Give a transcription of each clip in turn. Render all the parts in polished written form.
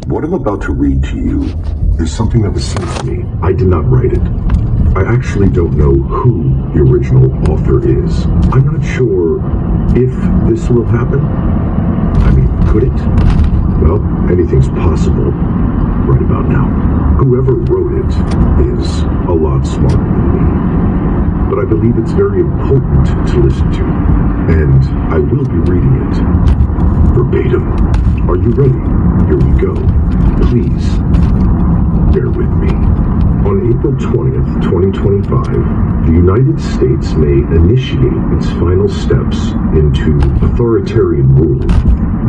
What I'm about to read to you is something that was sent to me. I did not write it. I actually don't know who the original author is. I'm not sure if this will happen. I mean, could it? Well, anything's possible right about now. Whoever wrote it is a lot smarter than me. But I believe it's very important to listen to, and I will be reading it verbatim. Are you ready? Here we go. Please bear with me. On April 20th, 2025, the United States may initiate its final steps into authoritarian rule.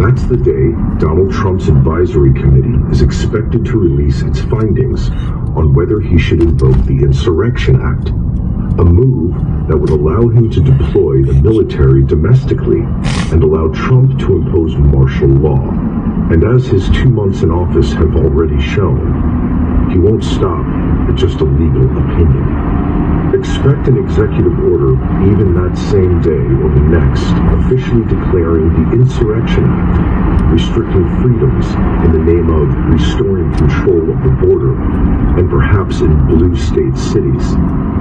That's the day Donald Trump's advisory committee is expected to release its findings on whether he should invoke the Insurrection Act, a move that would allow him to deploy the military domestically and allow Trump to impose martial law. And as his 2 months in office have already shown, he won't stop at just a legal opinion. Expect an executive order even that same day or the next, officially declaring the Insurrection Act, restricting freedoms in the name of restoring control of the border, and perhaps in blue state cities,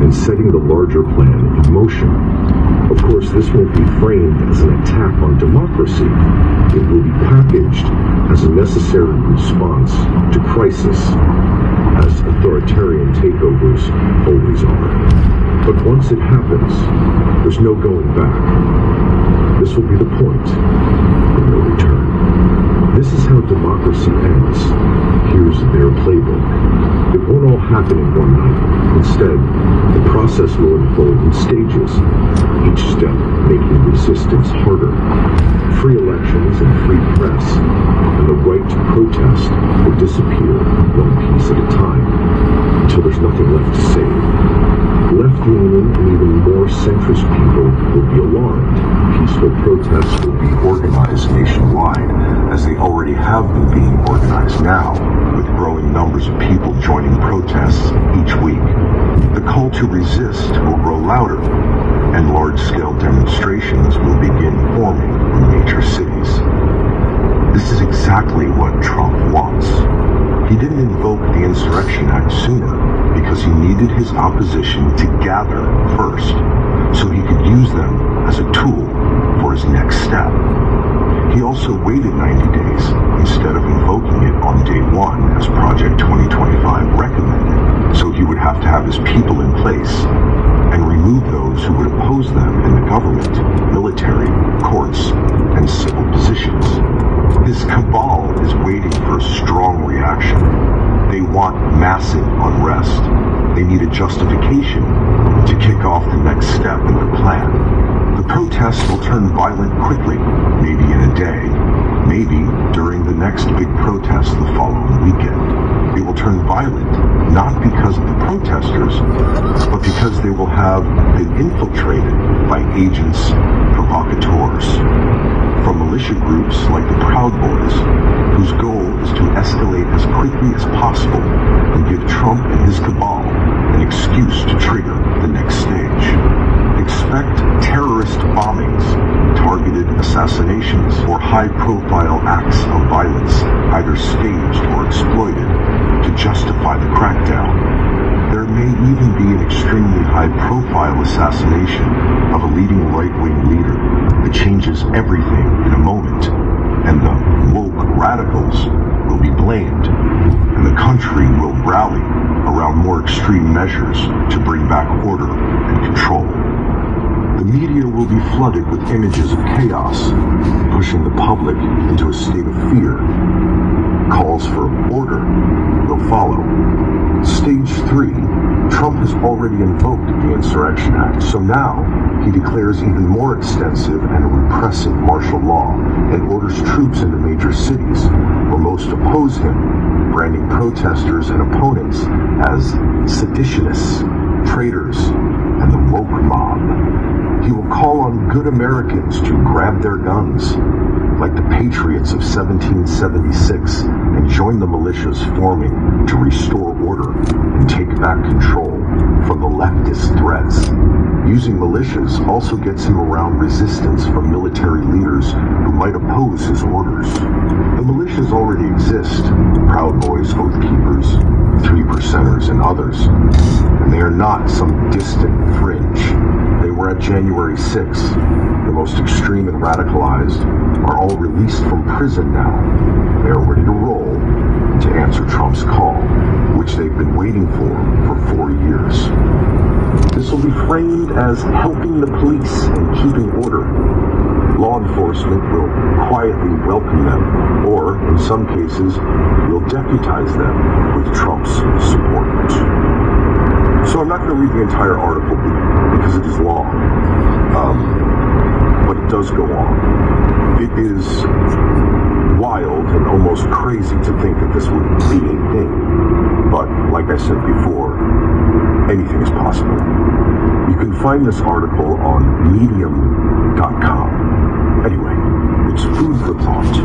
and setting the larger plan in motion. Of course, this won't be framed as an attack on democracy. It will be packaged as a necessary response to crisis, as authoritarian takeovers always are. But once it happens, there's no going back. This will be the point of no return. This is how democracy ends. Here's their playbook. It won't all happen in one night. Instead, the process will unfold in stages, each step making resistance harder. Free elections and free press, and the right to protest will disappear one piece at a time, until there's nothing left to save. Left-leaning and even more centrist people will be alarmed. Peaceful protests will be organized nationwide, as they already have been being organized now, with growing numbers of people joining protests each week. The call to resist will grow louder, and large-scale demonstrations will begin forming in major cities. This is exactly what Trump wants. He didn't invoke the Insurrection Act sooner because he needed his opposition to gather first, so he could use them as a tool for his next step. He also waited 90 days instead of invoking it on day one as Project 2025 recommended, so he would have to have his people in place and remove those who would oppose them in the government, military, courts, and civil positions. His cabal is waiting for a strong reaction. They want massive unrest. They need a justification to kick off the next step in their plan. The protests will turn violent quickly, maybe in a day, maybe during the next big protest the following weekend. They will turn violent, not because of the protesters, but because they will have been infiltrated by agents, provocateurs, from militia groups like the Proud Boys, whose goal is to escalate as quickly as possible and give Trump and his cabal an excuse to trigger the next stage. Expect terrorist bombings, targeted assassinations, or high-profile acts of violence, either staged or exploited, to justify the crackdown. There may even be an extremely high-profile assassination of a leading right-wing leader that changes everything in a moment, and the woke radicals will be blamed, and the country will rally around more extreme measures to bring back order and control. The media will be flooded with images of chaos, pushing the public into a state of fear. Calls for order will follow. Stage 3, Trump has already invoked the Insurrection Act, so now he declares even more extensive and repressive martial law and orders troops into major cities where most oppose him, branding protesters and opponents as seditionists, traitors, and the woke mob. He will call on good Americans to grab their guns, like the Patriots of 1776, and join the militias forming to restore order and take back control from the leftist threats. Using militias also gets him around resistance from military leaders who might oppose his orders. The militias already exist: Proud Boys, Oath Keepers, 3%ers, and others. And they are not some distant fringe. They were at January 6th. The most extreme and radicalized are all released from prison now. They are ready to roll to answer Trump's call, which they've been waiting for 4 years. This will be framed as helping the police and keeping order. Law enforcement will quietly welcome them, or, in some cases, will deputize them with Trump's support. So I'm not going to read the entire article because it is long, but it does go on. It is wild and almost crazy to think that this would be a thing, but like I said before, anything is possible. You can find this article on medium.com. Anyway, it's food for thought.